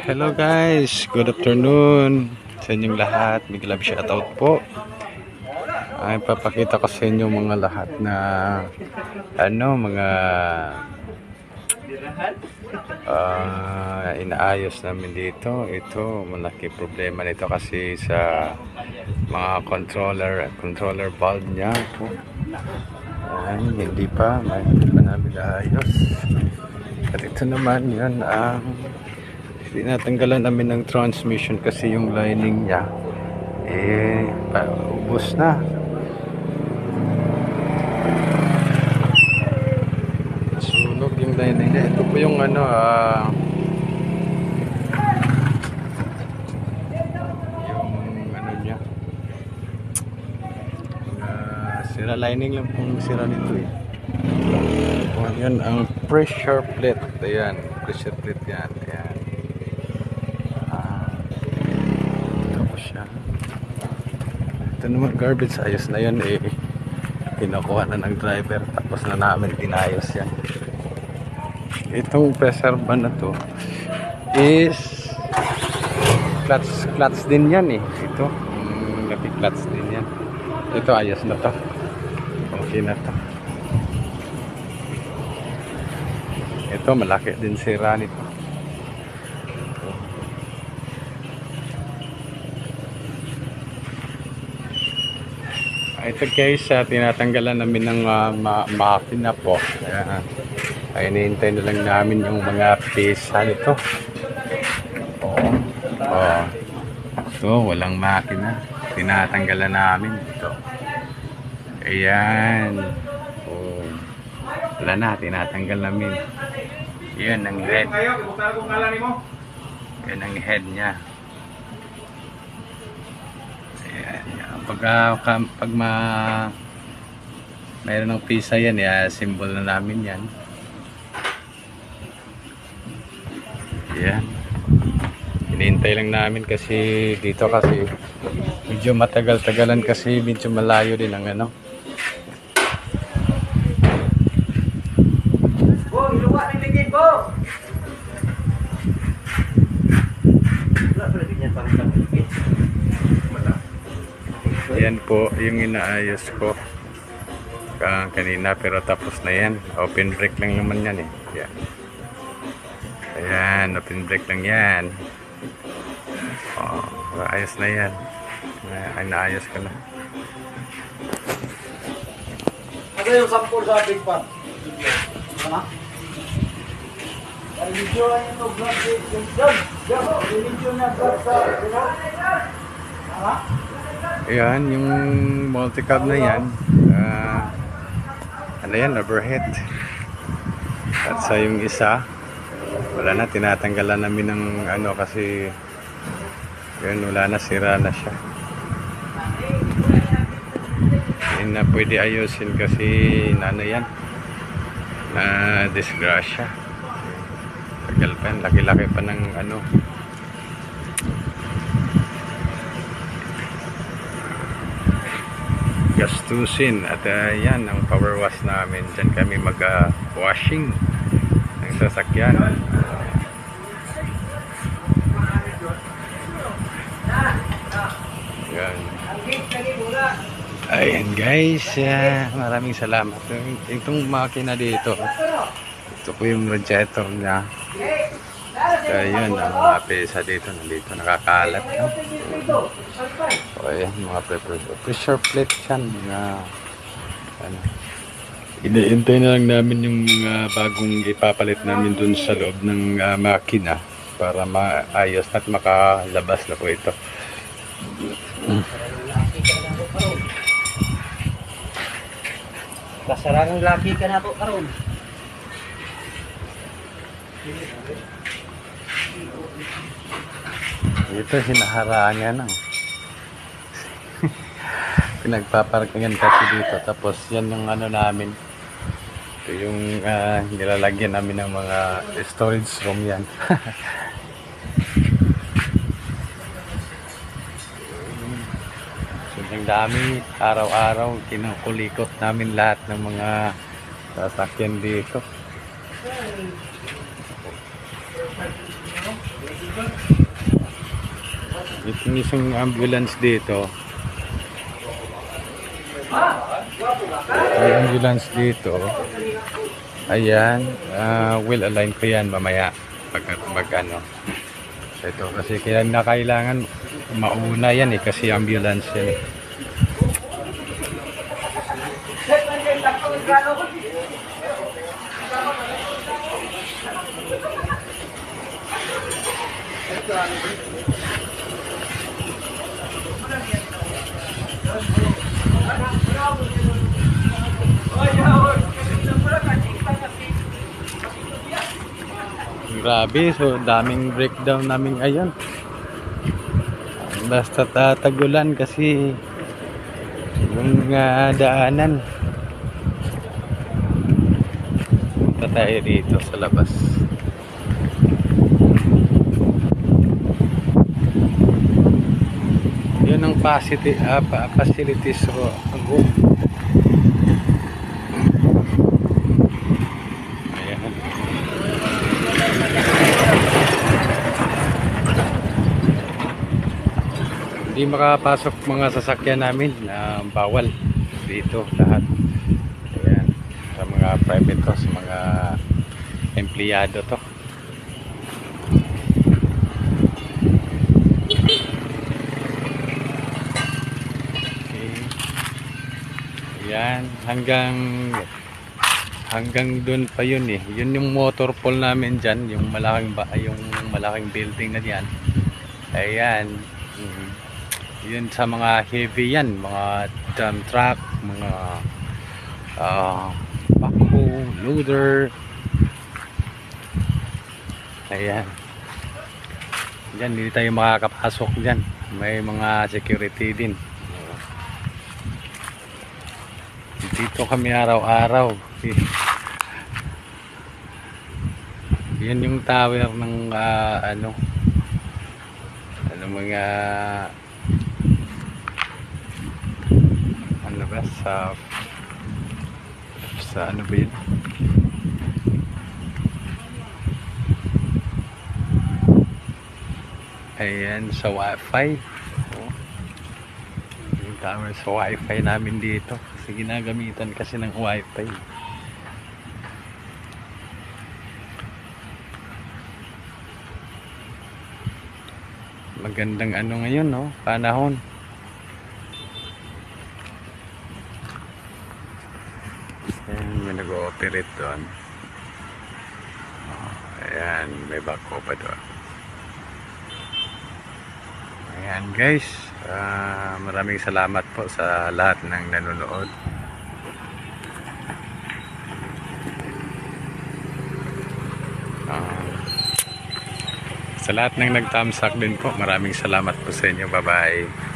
Hello guys, good afternoon sa inyong lahat. Big love shoutout po. Ay papakita ko sa inyo mga lahat na mga inaayos namin dito. Ito malaki problema nito kasi sa mga controller valve niya po. Hindi pa namin naayos. At ito naman yan ang tinatanggalan namin ng transmission kasi yung lining niya ubos na. Sunog yung lining niya. Ito po yung niya. Sira lining lang pong sira nito eh. Yan ang pressure plate. Ayan, pressure plate yan. Ayan. Tapos siya. Ito naman garbage, ayos na yan eh. Kinukuha na ng driver tapos na namin tinayos yan. Itong pressure band na to is clutch din yan eh. Ito, clutch din yan. Ito ayos na to. Okay na to. Ito malaki din sira nito. Ito guys, tinatanggalan namin ng makina po. Ay hinihintay na lang namin yung mga pisa nito. Ito walang makina. Tinatanggalan namin ito. Ayan. Wala na, tinatanggal namin. Yan ang head. Yan ang head niya. Ayan. Pag mayroon ng pisa yan, symbol na namin yan. Ayan. Hinihintay lang namin kasi dito kasi medyo matagal-tagalan kasi medyo malayo din ang Yan po yung inaayos ko kanina pero tapos na yan. Open brake lang naman yan eh. Yan. Ayan, open brake lang yan. Ayos na yan. Inaayos ko na. Ano yung sampol sa big pan? Ano? Video ang ito vlog yung dog. Video na vlog sa Ayan, yung multi-cab na yan. Yan, overhead. At sa yung isa, wala na, tinatanggalan namin ng kasi yun, wala na, sira na siya. Hindi na pwede ayusin kasi yan, na disgrasya. Tagal pa yan, laki-laki pa ng gastusin. At yan ang power wash namin. Diyan kami mag-washing ng sasakyan. Yan. Ayan guys, maraming salamat. Itong makina dito, ito po yung radiator niya. Yun, ang mga pesa dito, nandito nakakalat. Ayan, mga pressure plate yan. Iniintay na lang namin yung bagong ipapalit namin dun sa loob ng makina para maayos at makalabas na po ito. Kasarangang laki ka na po karon. Ito hinaharaan niya na. Pinagpaparkingan kasi dito. Tapos yan yung namin. Ito yung nilalagyan namin ng mga storage room yan. Sobrang dami. Araw-araw kinukulikot namin lahat ng mga sasakyan dito. Yung isang ambulance dito. Yung ambulance dito. Ayan. Will align ko yan mamaya. Pag ano. Ito kasi kaya na kailangan mauna yan kasi ambulance yan Grabe, so daming breakdown namin ngayon. Basta tatagulan kasi yung daanan. Punta tayo dito sa labas. Yun ang facilities room. Hindi makapasok mga sasakyan namin na bawal dito lahat. Ayan, sa mga private to, sa mga empleyado to. Okay. Ayan, hanggang doon pa yun eh. Yun yung motor pool namin dyan, yung malaking building na yan. Ayan. Yun sa mga heavy yan, mga dump truck, mga backhoe, loader. Ayan. Diyan, hindi tayo makakapasok dyan. May mga security din. Dito kami araw-araw. Yan yung tower ng mga sa ano ba yun? Ayan, sa wifi. Yung tower sa wifi namin dito kasi ginagamitan kasi ng wifi. Magandang ano ngayon, no? Panahon. Ayan, may nag-ooperate doon. Ayan, may bako pa doon. Ayan guys, maraming salamat po sa lahat ng nanonood. Sa lahat ng nag-thumbs up din po, maraming salamat po sa inyo. Bye bye.